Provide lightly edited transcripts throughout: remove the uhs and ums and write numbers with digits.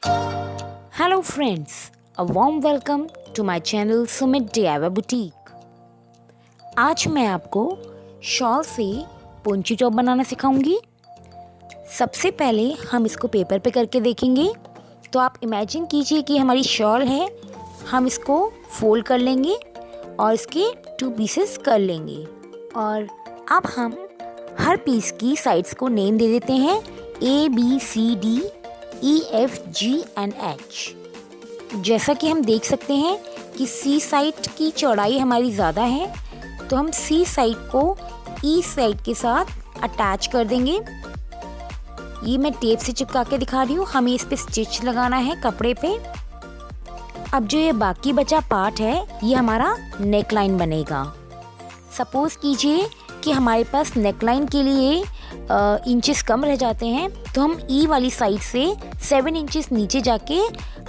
Hello friends, a warm welcome to my channel Sumit DIY boutique. आज मैं आपको shawl से पोंची टॉप बनाना सिखाऊंगी। सबसे पहले हम इसको पेपर पे करके देखेंगे। तो आप इमेजिन कीजिए कि हमारी शॉल है, हम इसको फोल्ड कर लेंगे और इसके 2 पीसेस कर लेंगे। और अब हम हर पीस की साइड्स को नेम दे देते हैं ABCD EFG एंड H। जैसा कि हम देख सकते हैं कि C साइड की चौड़ाई हमारी ज़्यादा है, तो हम C साइड को E साइड के साथ अटैच कर देंगे। ये मैं टेप से चिपका के दिखा रही हूँ, हमें इस पे स्टिच लगाना है कपड़े पे। अब जो ये बाकी बचा पार्ट है, ये हमारा नेक लाइन बनेगा। सपोज़ कीजिए कि हमारे पास नेकलाइन के लिए इंचेस कम रह जाते हैं, तो हम ई वाली साइड से 7 इंचेस नीचे जाके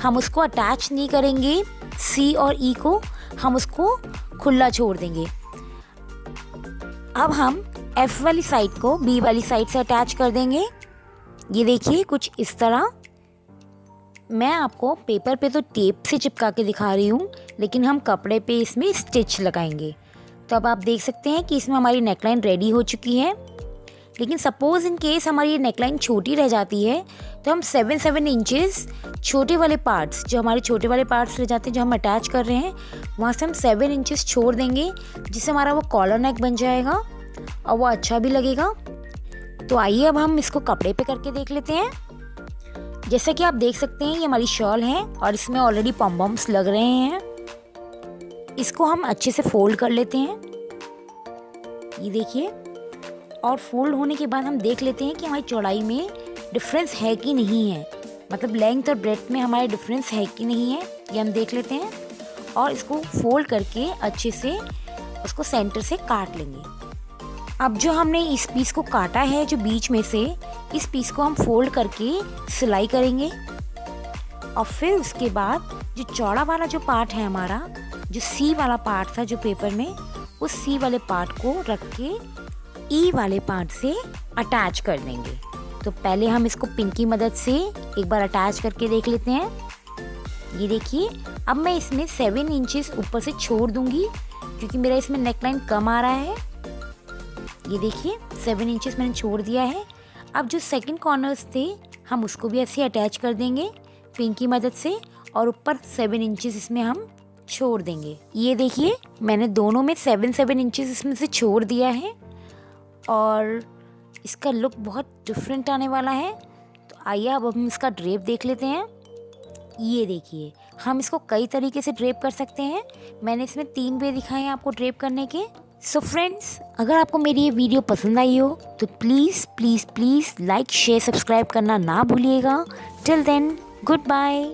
हम उसको अटैच नहीं करेंगे सी और ई को, हम उसको खुला छोड़ देंगे। अब हम एफ वाली साइड को बी वाली साइड से अटैच कर देंगे। ये देखिए कुछ इस तरह। मैं आपको पेपर पे तो टेप से चिपका के दिखा रही हूँ, लेकिन हम कपड़े पे इसमें स्टिच लगाएंगे। तो अब आप देख सकते हैं कि इसमें हमारी नेकलाइन रेडी हो चुकी है। लेकिन सपोज़ इन केस हमारी नेकलाइन छोटी रह जाती है, तो हम 7 इंचेस छोटे वाले पार्ट्स, जो हमारे छोटे वाले पार्ट्स रह जाते हैं जो हम अटैच कर रहे हैं, वहाँ से हम 7 इंचेस छोड़ देंगे, जिससे हमारा वो कॉलर नेक बन जाएगा और वो अच्छा भी लगेगा। तो आइए अब हम इसको कपड़े पे करके देख लेते हैं। जैसा कि आप देख सकते हैं, ये हमारी शॉल है और इसमें ऑलरेडी पॉम पॉम्स लग रहे हैं। इसको हम अच्छे से फोल्ड कर लेते हैं, ये देखिए। और फोल्ड होने के बाद हम देख लेते हैं कि हमारी चौड़ाई में डिफरेंस है कि नहीं है, मतलब लेंथ और ब्रेड्थ में हमारे डिफरेंस है कि नहीं है, ये हम देख लेते हैं। और इसको फोल्ड करके अच्छे से उसको सेंटर से काट लेंगे। अब जो हमने इस पीस को काटा है, जो बीच में से, इस पीस को हम फोल्ड करके सिलाई करेंगे। और फिर उसके बाद जो चौड़ा वाला जो पार्ट है हमारा, जो सी वाला पार्ट था जो पेपर में, उस सी वाले पार्ट को रख के ई वाले पार्ट से अटैच कर देंगे। तो पहले हम इसको पिन की मदद से एक बार अटैच करके देख लेते हैं। ये देखिए, अब मैं इसमें 7 इंचेस ऊपर से छोड़ दूंगी, क्योंकि मेरा इसमें नेकलाइन कम आ रहा है। ये देखिए 7 इंचेस मैंने छोड़ दिया है। अब जो सेकंड कॉर्नर्स थे, हम उसको भी ऐसे अटैच कर देंगे पिन की मदद से, और ऊपर 7 इंचेस इसमें हम छोड़ देंगे। ये देखिए मैंने दोनों में 7 इंचेस इसमें से छोड़ दिया है और इसका लुक बहुत डिफरेंट आने वाला है। तो आइए अब हम इसका ड्रेप देख लेते हैं। ये देखिए, हम इसको कई तरीके से ड्रेप कर सकते हैं। मैंने इसमें 3 वे दिखाए हैं आपको ड्रेप करने के। सो फ्रेंड्स, अगर आपको मेरी ये वीडियो पसंद आई हो तो please please please like share subscribe करना ना भूलिएगा। Till then, good bye.